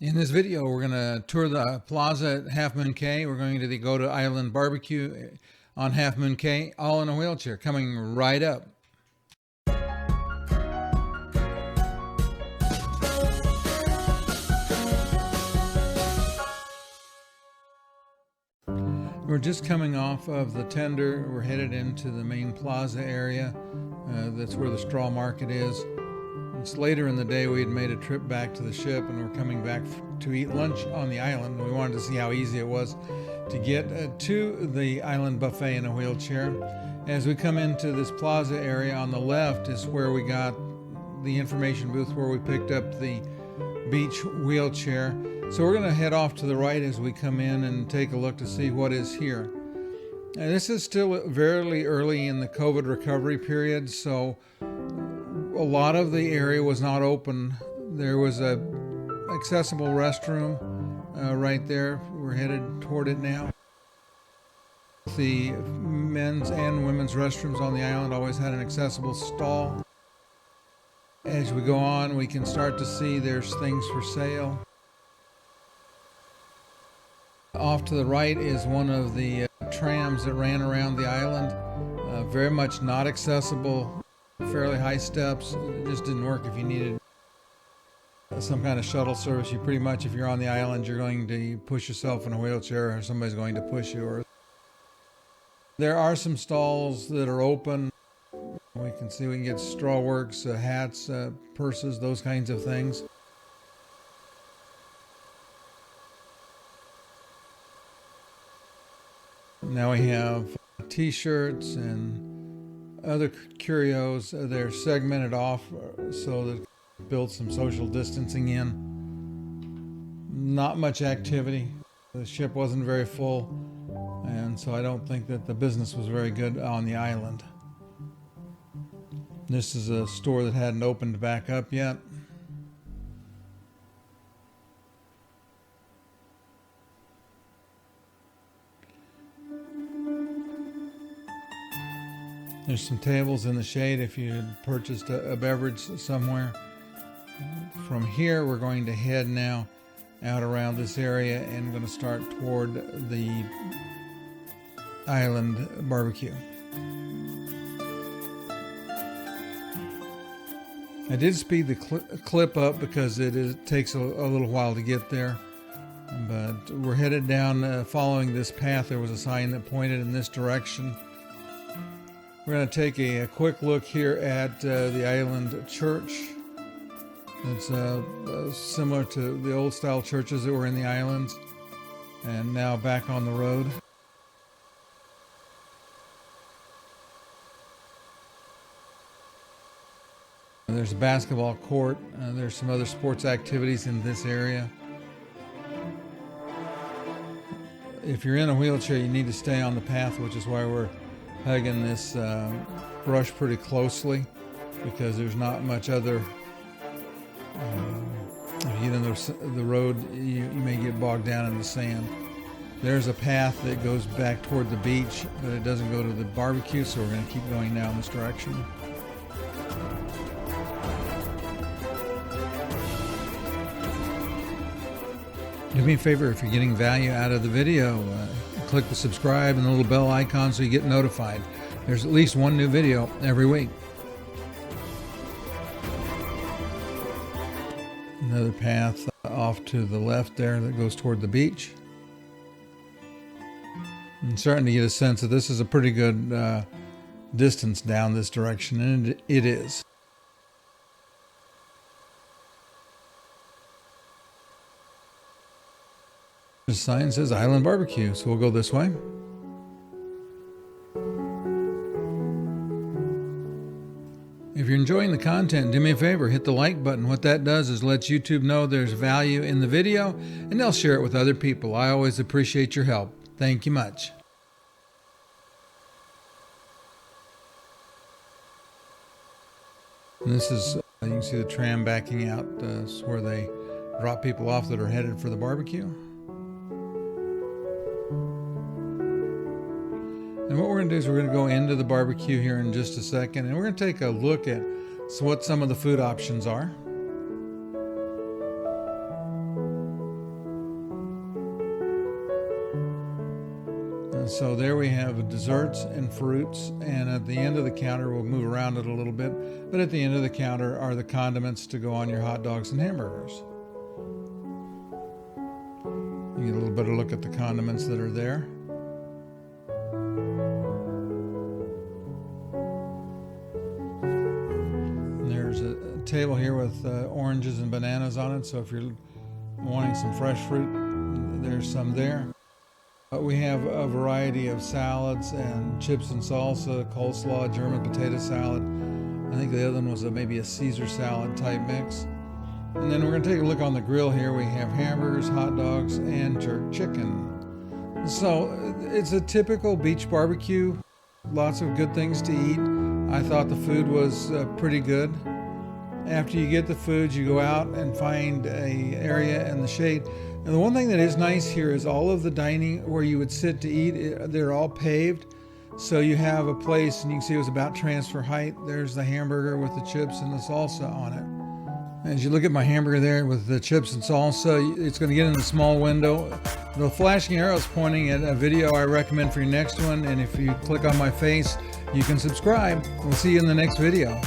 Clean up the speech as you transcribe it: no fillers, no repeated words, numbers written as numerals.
In this video, we're going to tour the Plaza at Half Moon Cay. We're going to go to Island Barbecue on Half Moon Cay, all in a wheelchair, coming right up. We're just coming off of the tender. We're headed into the main plaza area. That's where the straw market is. It's later in the day. We had made a trip back to the ship and we're coming back to eat lunch on the island. We wanted to see how easy it was to get to the island buffet in a wheelchair. As we come into this plaza area, on the left is where we got the information booth where we picked up the beach wheelchair. So we're going to head off to the right as we come in and take a look to see what is here. And this is still very early in the COVID recovery period, so a lot of the area was not open. There was a accessible restroom right there. We're headed toward it now. The men's and women's restrooms on the island always had an accessible stall. As we go on, we can start to see there's things for sale. Off to the right is one of the trams that ran around the island. Very much not accessible. Fairly high steps. It just didn't work if you needed some kind of shuttle service. You pretty much, if you're on the island, you're going to push yourself in a wheelchair or somebody's going to push you. There are some stalls that are open. We can get straw works, hats, purses, those kinds of things. Now we have t-shirts and other curios. They're segmented off so that build some social distancing in. Not much activity. The ship wasn't very full, and so I don't think that the business was very good on the island. This is a store that hadn't opened back up yet. There's some tables in the shade if you had purchased a beverage somewhere. From here, we're going to head now out around this area and going to start toward the island barbecue. I did speed the clip up because it takes a little while to get there. But we're headed down following this path. There was a sign that pointed in this direction. We're going to take a quick look here at the island church. It's similar to the old style churches that were in the islands, and now back on the road. There's a basketball court. There's some other sports activities in this area. If you're in a wheelchair, you need to stay on the path, which is why we're hugging this brush pretty closely, because there's not much other. If you get in the road, you may get bogged down in the sand. There's a path that goes back toward the beach, but it doesn't go to the barbecue, so we're going to keep going down this direction. Do me a favor, if you're getting value out of the video, click the subscribe and the little bell icon so you get notified. There's at least one new video every week. Another path off to the left there that goes toward the beach. I'm starting to get a sense that this is a pretty good distance down this direction, and it is. The sign says Island Barbecue, so we'll go this way. If you're enjoying the content, do me a favor, hit the like button. What that does is lets YouTube know there's value in the video, and they'll share it with other people. I always appreciate your help. Thank you much. And this is, you can see the tram backing out. This is where they drop people off that are headed for the barbecue. And what we're going to do is we're going to go into the barbecue here in just a second, and we're going to take a look at what some of the food options are. So there we have desserts and fruits, and at the end of the counter, we'll move around it a little bit, but at the end of the counter are the condiments to go on your hot dogs and hamburgers. You get a little better look at the condiments that are there. And there's a table here with oranges and bananas on it, so if you're wanting some fresh fruit, there's some there. We have a variety of salads and chips and salsa, coleslaw, German potato salad. I think the other one was maybe a Caesar salad type mix. And then we're going to take a look on the grill here. We have hamburgers, hot dogs, and jerk chicken. So it's a typical beach barbecue. Lots of good things to eat. I thought the food was pretty good. After you get the food, you go out and find an area in the shade. And the one thing that is nice here is all of the dining where you would sit to eat, they're all paved. So you have a place, and you can see it was about transfer height. There's the hamburger with the chips and the salsa on it. As you look at my hamburger there with the chips and salsa, it's going to get in the small window. The flashing arrow is pointing at a video I recommend for your next one. And if you click on my face, you can subscribe. We'll see you in the next video.